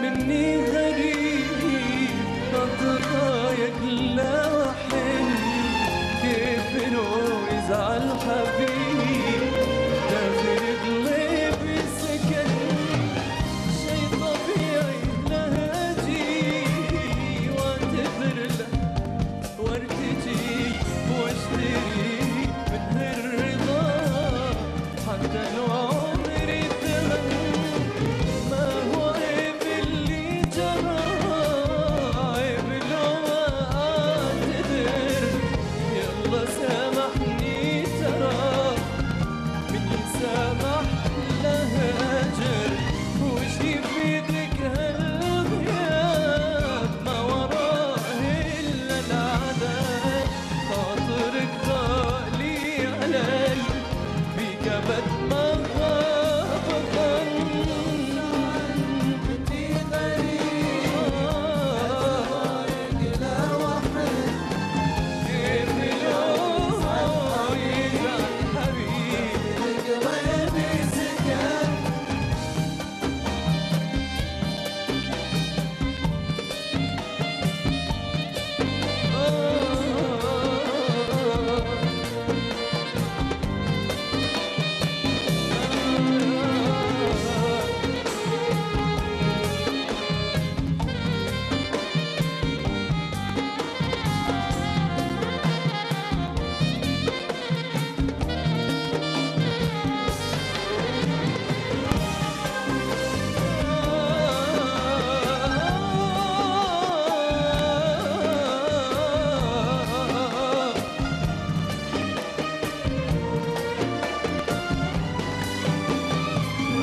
مني غريب أتضايق لا أحن كيف إنه يزعل حبيب داخل قلبي سكن شي طبيعي لهجي واعتذر له وارتجي واشتري منه الرضا حتى لو عمري ثمن ما هو عيب اللي جرى عيب لو اعتذر يلا سامحني ترى من يسامح له اجر وش يفيدك هالغياب ما وراه الا العذاب خاطرك غالي علي في كبد ما غاب ظن عني غريب ضايق لا وحد كيف اليوم يزعل حبيب قلبي سكن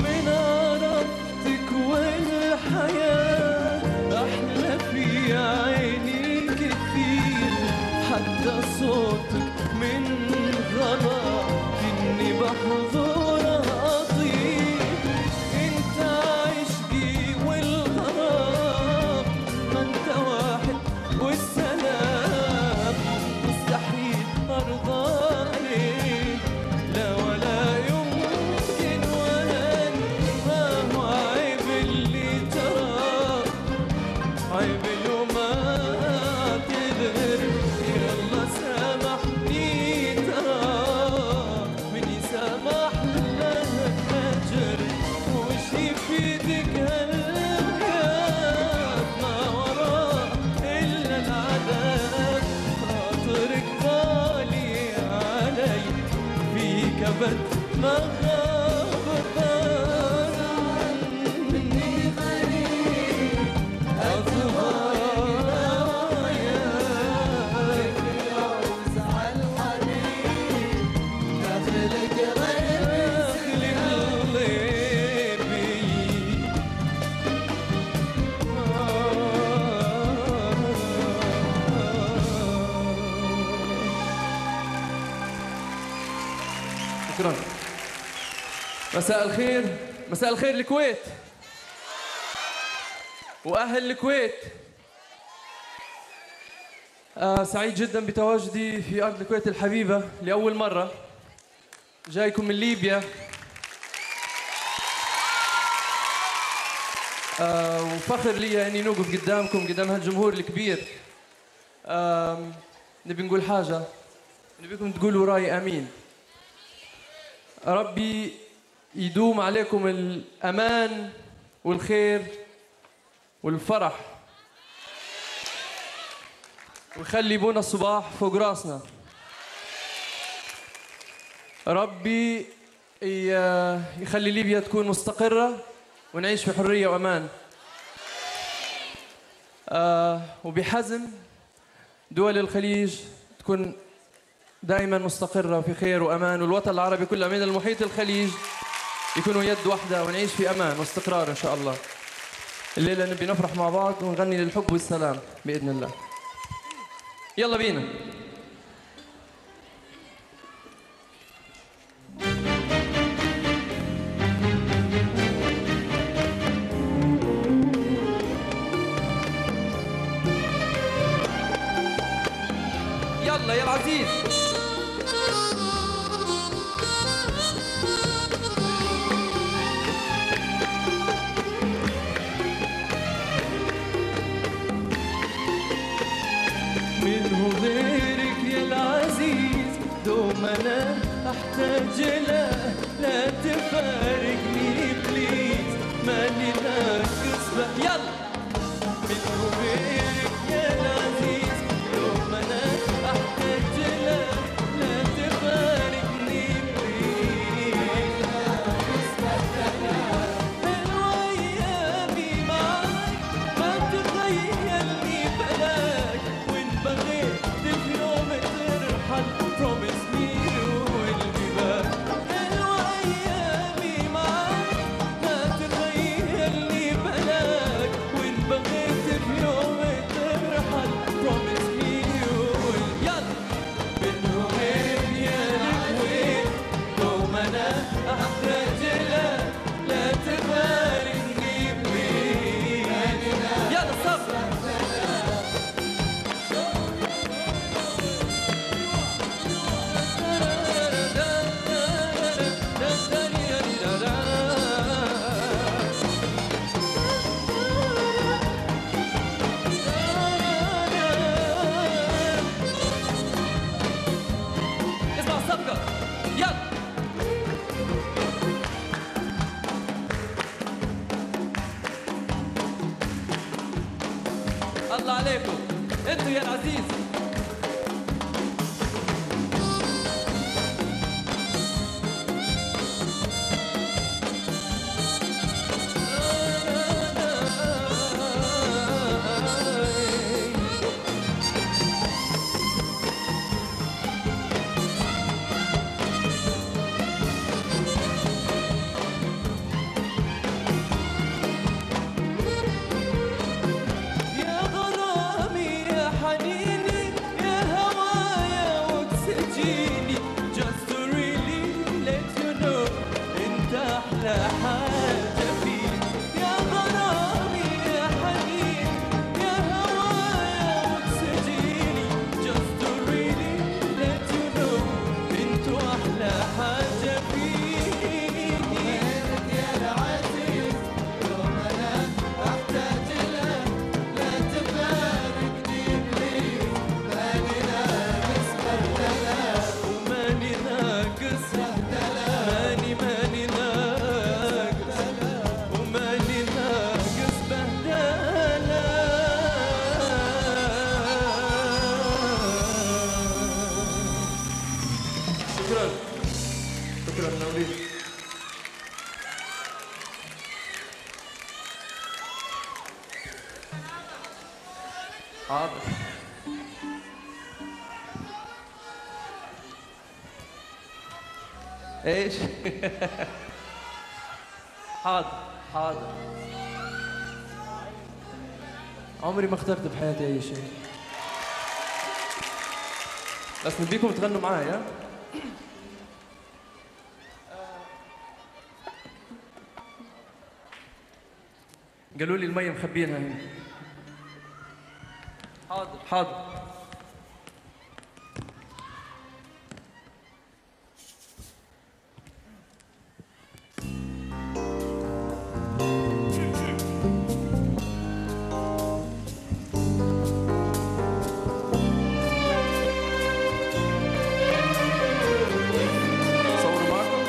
من عرفتك والحياة أحلى في عيني كتير حتى صوتك من غلا إني بحضره أطير أنت عشقي والغرام ما أنت واحد والسلام مستحيل أرضى عليك لا ولا يمكن ولا ما هو عيب اللي ترى عيب لو ما اعتذر يلا سامحني ترى من يسامح له اجر وش يفيدك هالغياب ما وراه الا العذاب خاطرك غالي علي في كبد ما غاب ظن مني غريب أضوايا يزعل حبيب داخل قلبي شكرا. مساء الخير، مساء الخير الكويت وأهل الكويت. سعيد جدا بتواجدي في أرض الكويت الحبيبة لأول مرة. جايكم من ليبيا وفخر لي أني نوقف قدامكم قدام هالجمهور الكبير. نبي نقول حاجة، نبيكم تقولوا وراي آمين. ربي يدوم عليكم الأمان والخير والفرح ويخلي بونا الصباح فوق راسنا. ربي يخلي ليبيا تكون مستقرة ونعيش في حرية وأمان. وبحزم دول الخليج تكون دائما مستقرة وفي خير وأمان، والوطن العربي كله من المحيط الخليج يكونوا يد واحدة ونعيش في أمان واستقرار إن شاء الله. الليلة نبي نفرح مع بعض ونغني للحب والسلام بإذن الله. يلا بينا. يلا يا العزيز. احتاج له، لا تفارقني بليز، ماني ناقص يلا من غيرك يا العزيز، يوم انا احتاج له لا تفارقني بليز، حلوة ايامي معاك ما تخيلني بلاك، وان بغيت في يوم ترحل promise me you will be back، حلوة ايامي معاك ما تخيلني بلاك، وان بغيت في يوم ترحل promise me you will يلا من وين يا الكويت، يوم انا احتاج لك لا تفارقني بيه، يلا صبر اسمع الصفقة يلا الله عليكم انتوا يا العزيز. يا غرامي يا حنيني يا هوايا واكسجيني just to really let you know انت احلى حاجة فيني، يا غرامي يا حنيني يا هوايا واكسجيني just to really let you know انتوا احلى حاجة فيني، يا العزيز يوم انا احتاج لك لا تفارقني بليز، ماني ناقص بهدلة وماني ناقص بهدلة، ماني ناقص وماني ناقص بهدلة. شكرا شكرا نوليد. حاضر ايش حاضر حاضر، عمري ما اخترت بحياتي اي شيء، بس بديكم تغنوا معايا. قالوا لي المي مخبينها هنا. حاضر حاضر صوروا معكم.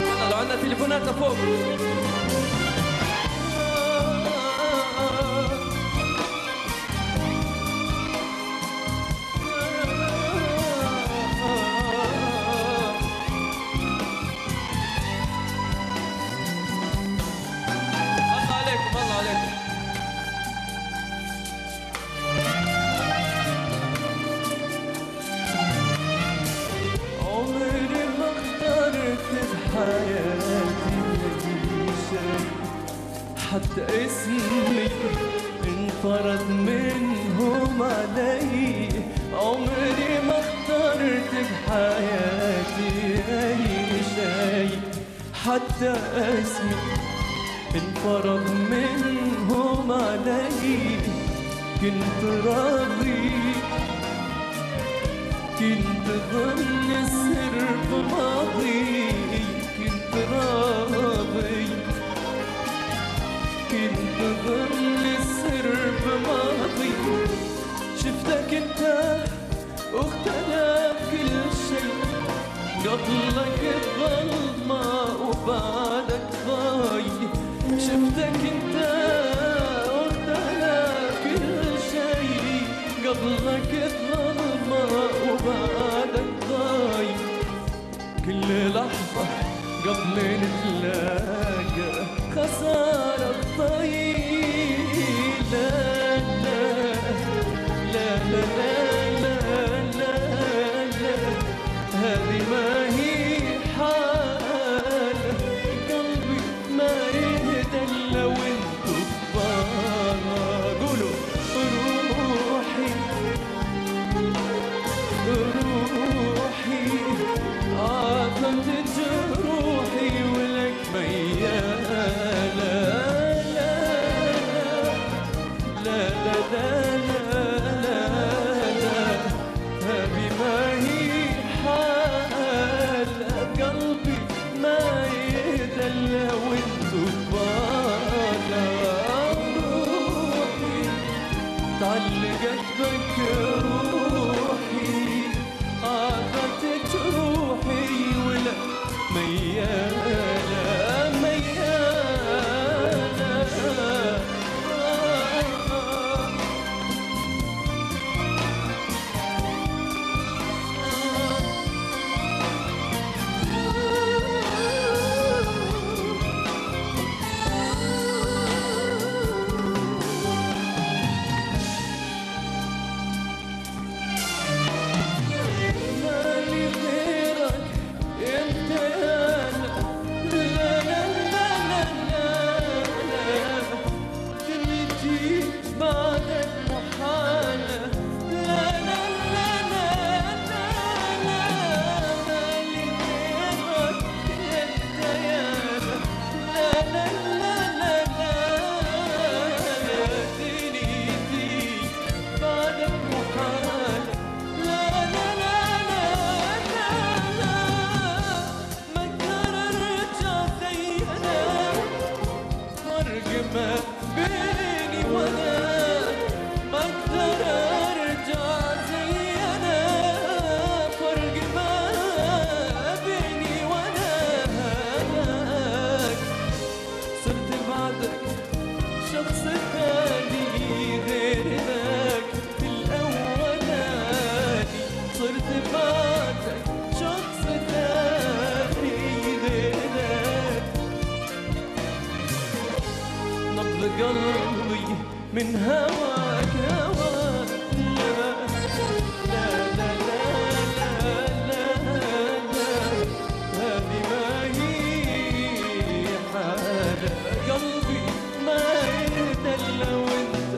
يلا لو عندنا تليفونات لفوق. الله عليكم الله عليكم. عمري ما اخترت بحياتي أي شيء، حتى اسمي انفرض منهم علي، عمري ما اخترت بحياتي أي شيء، حتى اسمي انفرض منهم علي، كنت راضي كنت ظن السر بماضي، كنت راضي كنت ظن السر بماضي، قبلك الظلمة وبعدك ضايع، شفتك انت وقتها كل شي، قبلك الظلمة وبعدك ضايع، كل لحظة قبل نتلاقى خسارة الطريق. لا لا لا لا لا لا لا هذه ما هي حالة، قلبي ما يهدى إلا وانتو كبار. قولوا روحي روحي عاطفة جروحي ولك ميالة. لا لا لا لا لا لا هذه ما هي حالة، قلبي ما يدلى وانتو كبار. روحي تعلقت بك روحي عاطفة جروحي ولك ميالة ميالة. قلبي من هواك هواك. لا لا لا لا لا لا هذه ما هي حالة، قلبي ما يدلى وانت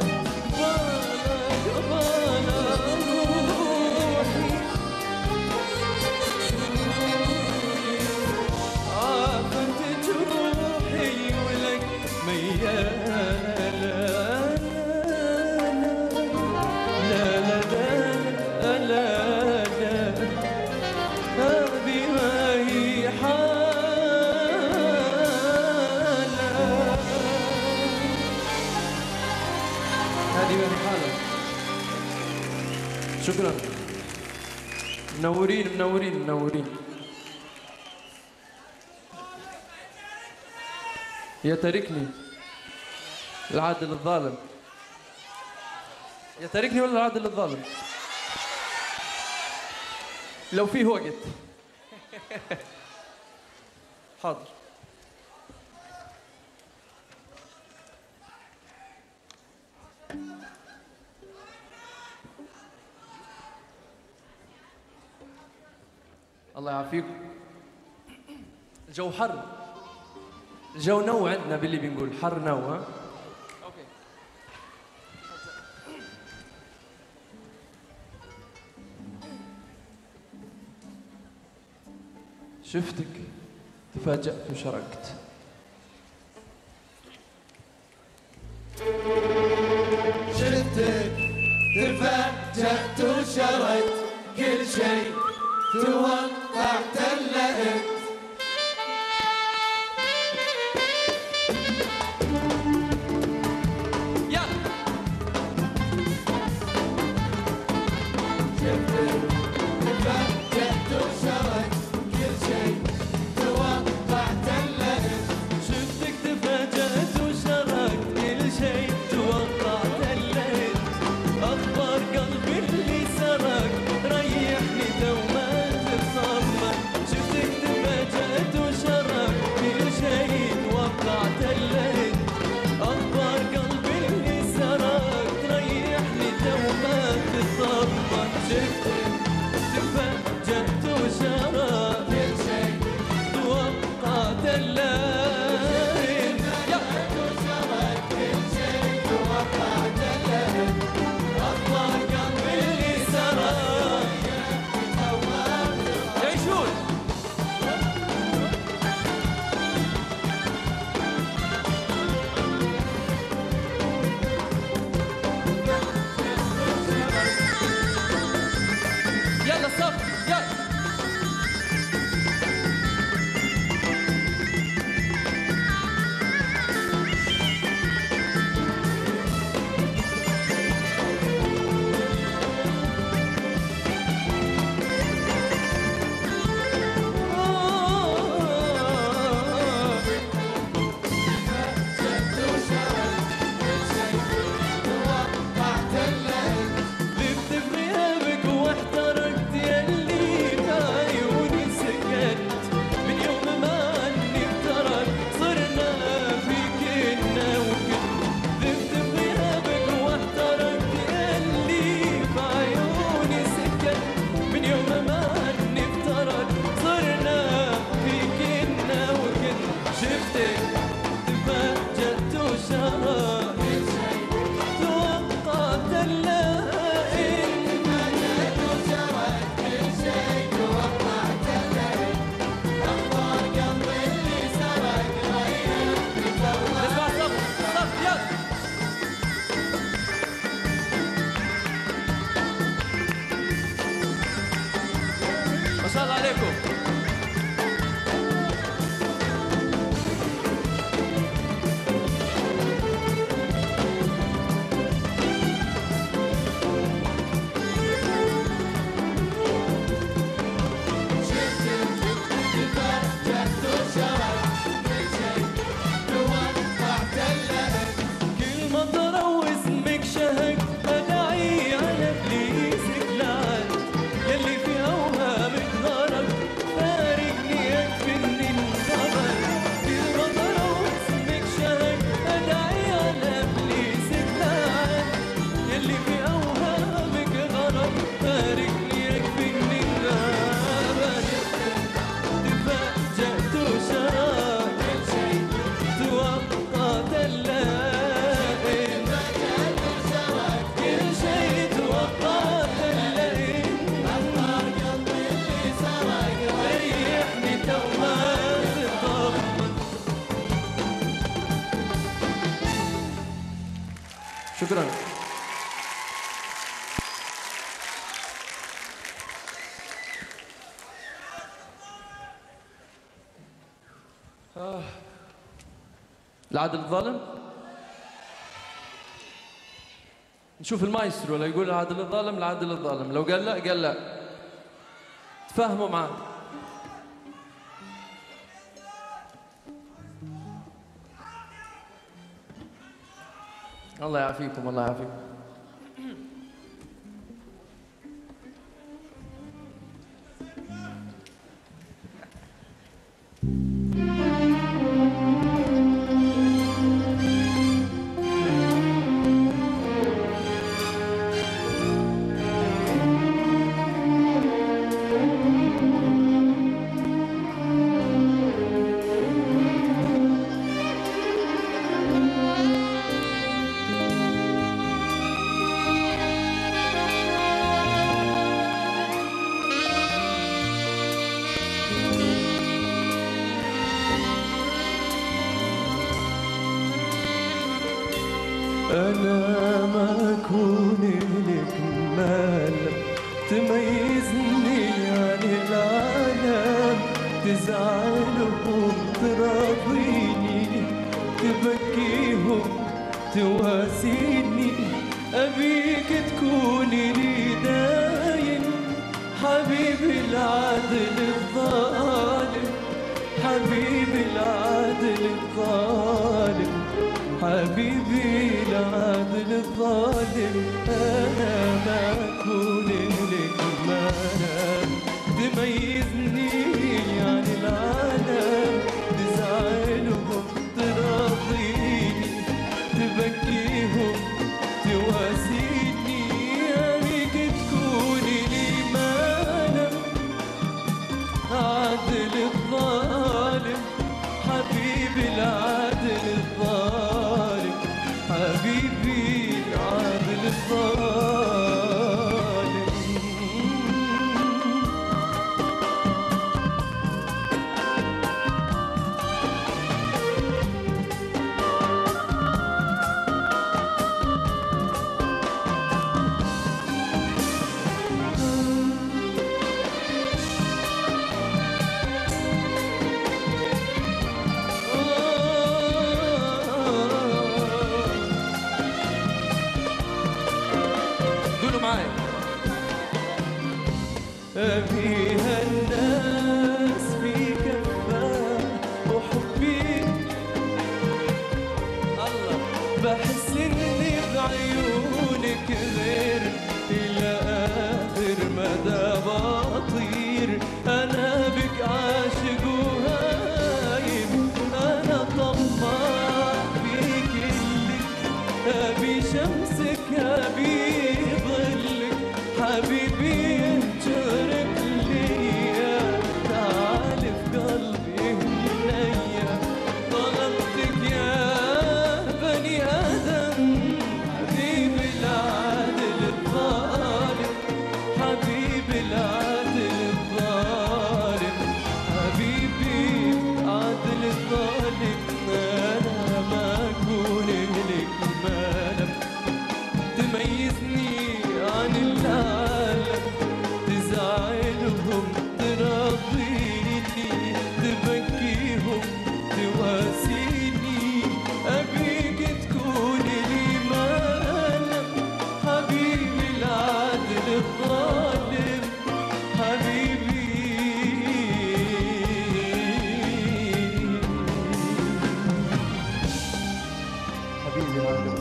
بالك بالك. روحي عافت جروحي ولك ميال. شكرا. منورين منورين منورين. يا تاركني العادل الظالم، يا تاركني ولا العادل الظالم؟ لو فيه وقت. حاضر. الله يعافيكم. الجو حر، الجو نو عندنا باللي بنقول حر نو. ها اوكي. شفتك تفاجأت وشرقت، شفتك تفاجأت وشرقت، كل شيء توقعت لقيت. شفتك تفاجأت وشرقت، كل شاء الله عليكم. شكرا. العدل الظالم. نشوف المايسترو لا يقول العدل الظالم العدل الظالم، لو قال لا قال لا. تفاهموا معاه. الله يعافيكم الله يعافيكم. أنا ما أكون لك مال تميزني عن العالم، تزعلهم تراضيني تبكيهم تواسيني، أبيك تكوني لي دايم حبيبي العادل الظالم، حبيبي العادل الظالم، حبيبي العادل الظالم. أنا ما أكون لك مانع تميزني عن العالم، تزعلهم تراضيني تبكيهم تواسيني، أبيك تكوني لي مانع عادل الظالم، حبيبي العادل الظالم، حبيبي العادل الظالم. أبيها الناس في كفة وحبي الله، بحس إني بعيونك غير إلى آخر مدى بطير، أنا بك عاشق وهايم، أنا طماع في كلك، أبي شمسك أبي ظلك، حبيبي انجرك ليا، تعال في قلبي هنيا، ظلمتك يا بني آدم، حبيبي العادل الظالم، حبيبي العادل الظالم، حبيبي العادل الظالم. أنا ما أكون لك مانع تميزني عن العالم، تزعلهم الظالم حبيبي حبيبي هذا.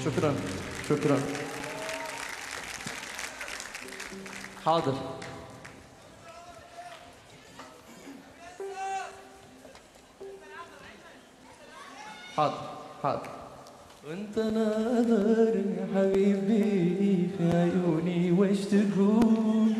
شكرا شكرا. حاضر. حاضر حاضر. وانت ناظر يا حبيبي في عيوني وش تقول؟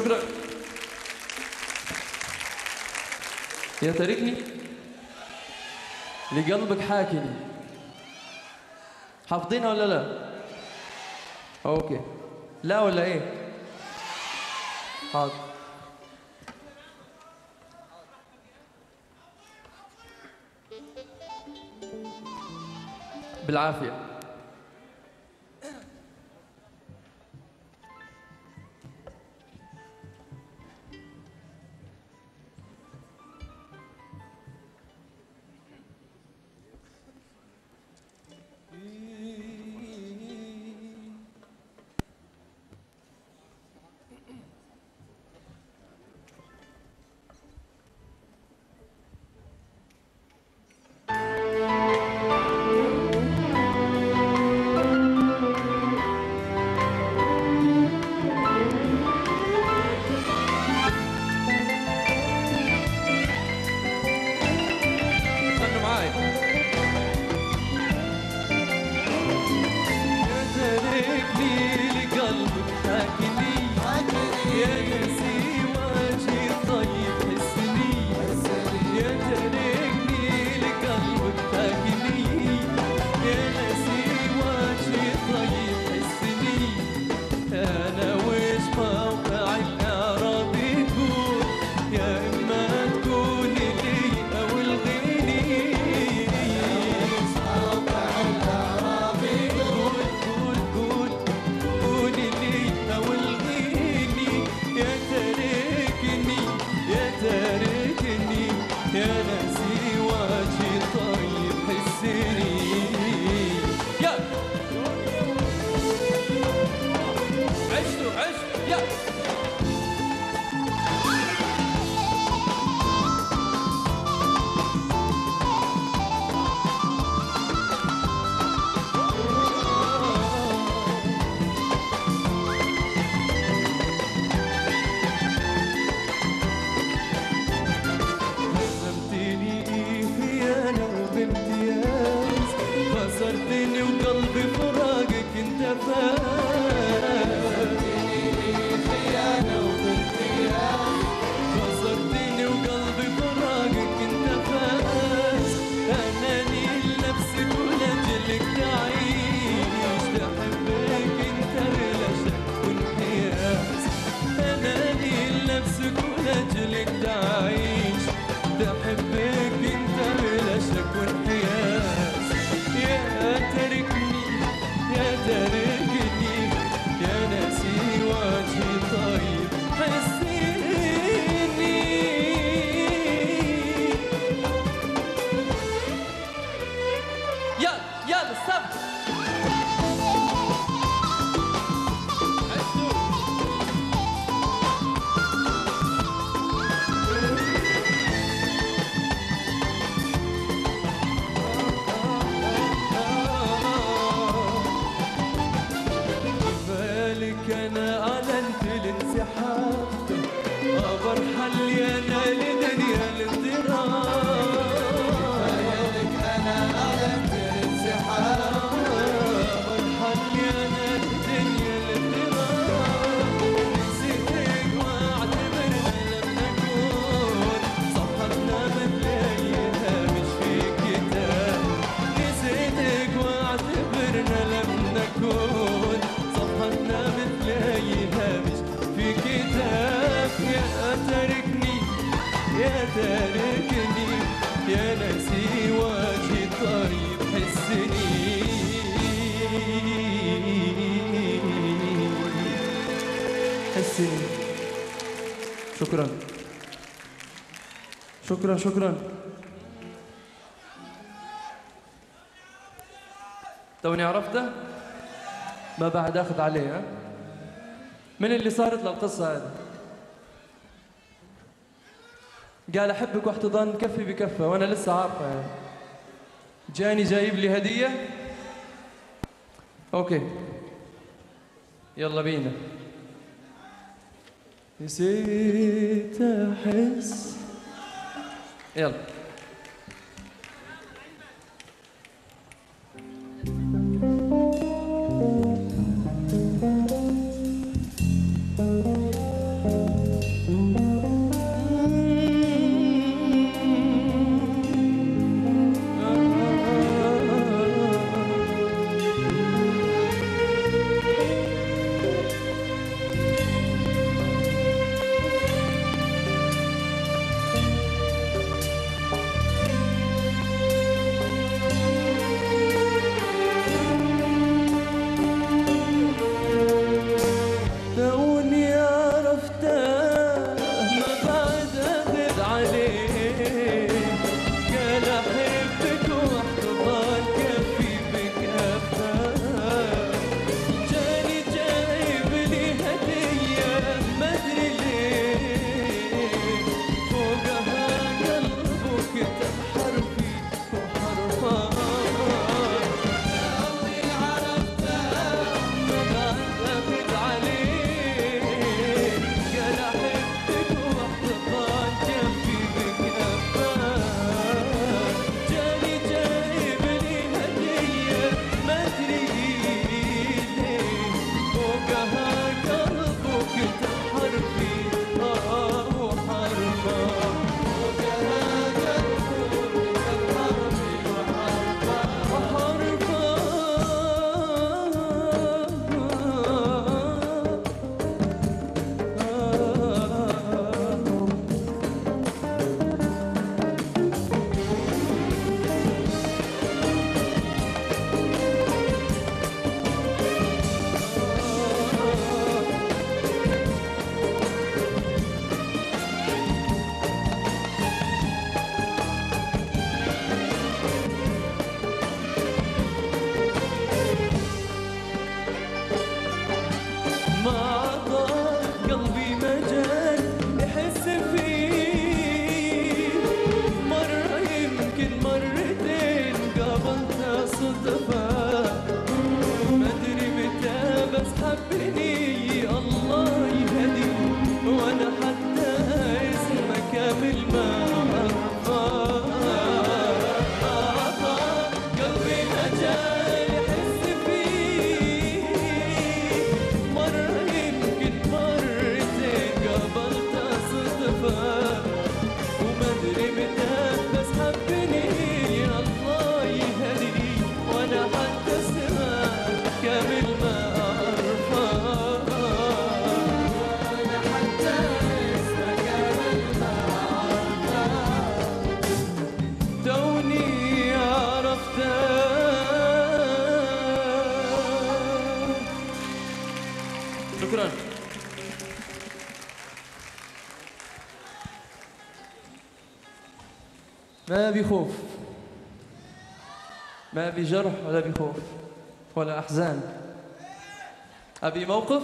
شكرا. يا تاركني لقلبك حاكني، حافظينها ولا لا؟ اوكي. لا ولا ايه؟ حاضر. بالعافية. شكرا شكرا شكرا. توني عرفته ما بعد اخذ عليه. ها من اللي صارت للقصه هذه؟ قال احبك واحتضان كفي بكفه وانا لسه عارفه يعني. جاني جايب لي هديه. اوكي يلا بينا. نسيت احس. يلا شكرا. ما أبي خوف، ما أبي جرح ولا أبي خوف ولا أحزان. أبي موقف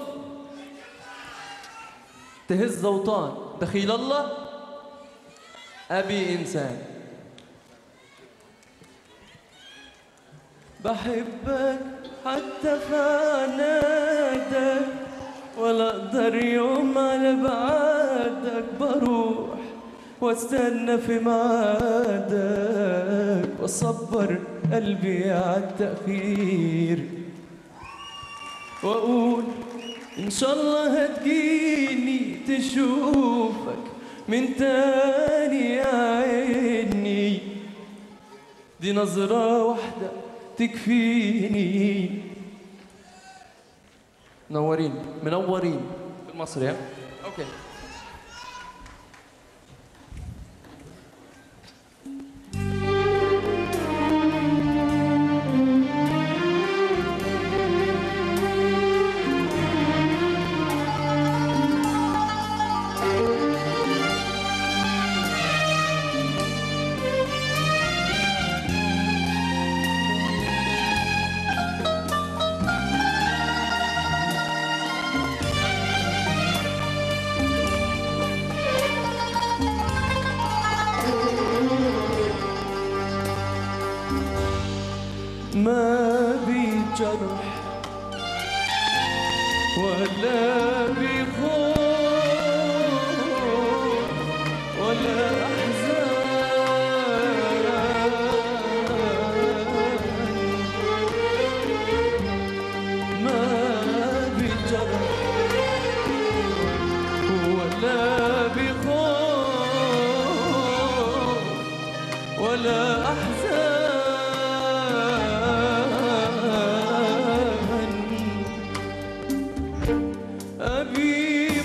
تهز أوطان دخيل الله. أبي إنسان بحبك حتى في عنادك، ولا أقدر يوم على بعادك. بروح واستنى في معادك، واصبر قلبي عالتأخير، واقول ان شاء الله هتجيني تشوفك من تاني يا عيني. دي نظرة واحدة تكفيني. منورين منورين بالمصري. ها اوكي. ما بيجرح ولا بخوف ولا أحزان. ما بيجرح ولا بخوف ولا أحزان. أبي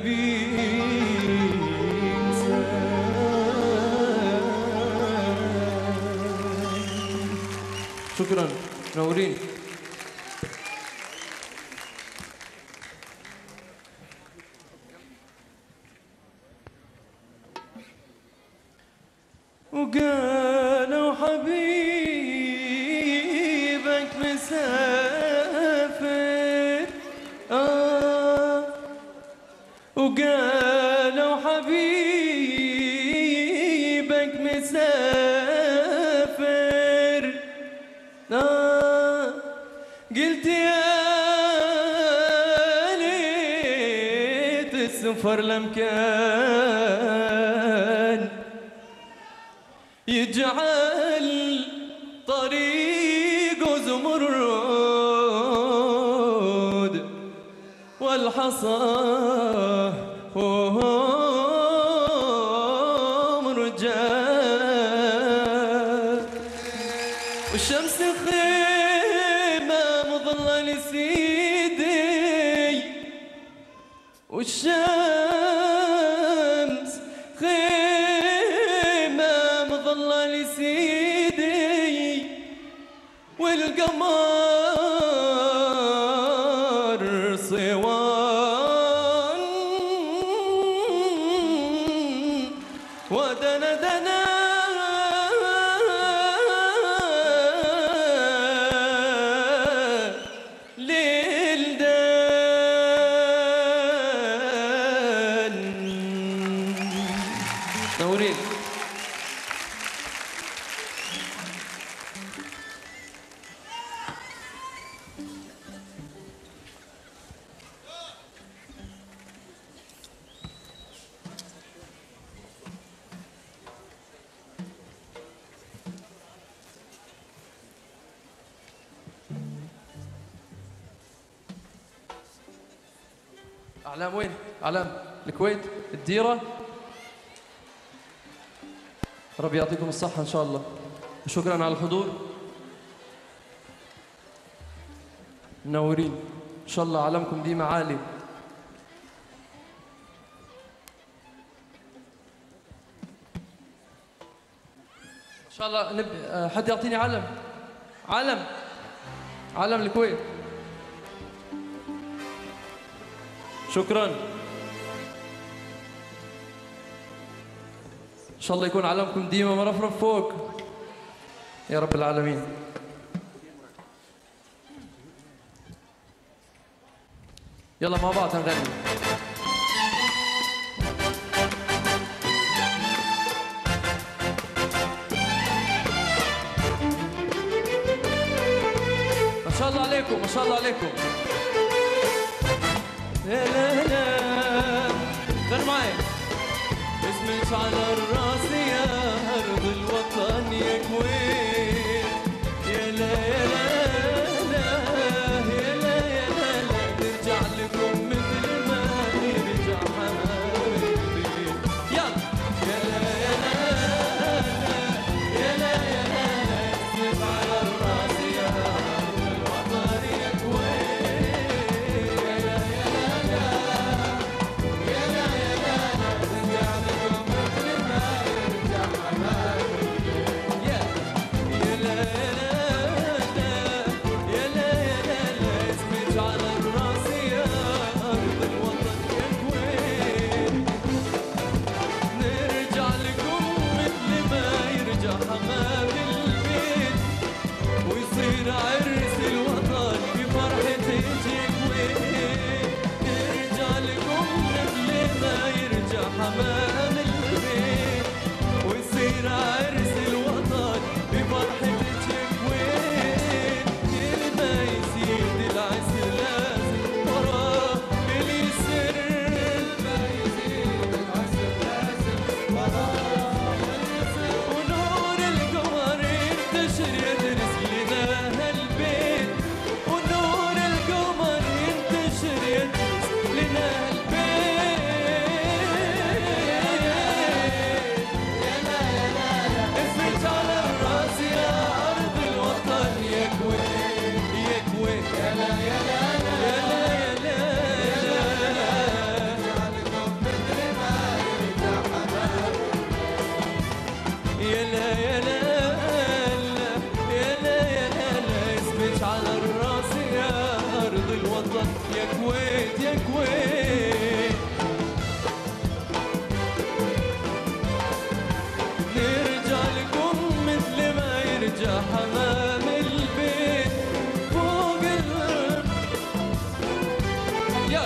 بينسى. شكرا منورين. وقالوا حبيبك مسافر، وقالوا حبيبك مسافر، قلت يا ليت السفر لمكان يجعل طريقه زمرد والحصى مرجان، والشمس خيمة مظلة لسيدي، والشمس خيمة مظلة لسيدي، والقمر صوان ودنا دنا للدان. منورين. أعلام وين؟ أعلام الكويت، الديرة. ربي يعطيكم الصحة إن شاء الله، وشكرا على الحضور. منورين إن شاء الله، علمكم ديما عالي. إن شاء الله حد يعطيني علم، علم الكويت. شكرا. إن شاء الله يكون علمكم ديما مرفرف فوق يا رب العالمين. يلا مع بعض نغني. ما شاء الله عليكم، ما شاء الله عليكم. لا لا لا غير معي. اسمك على الراس يا أرض الوطن يا كويت، يا لا يا لا لا يا لا يا لا لا، نرجع لكم مثل ما يرجع حبايبي. يلا يا لا يا لا لا يا لا يا لا لا، اسمك على الراس يا أرض الوطن يا كويت، يا لا يا لا لا يا لا يا لا لا، نرجع لكم مثل ما يرجع حبايبي. يا كويت يا كويت نرجع لكم مثل ما يرجع حمام البيت فوق يا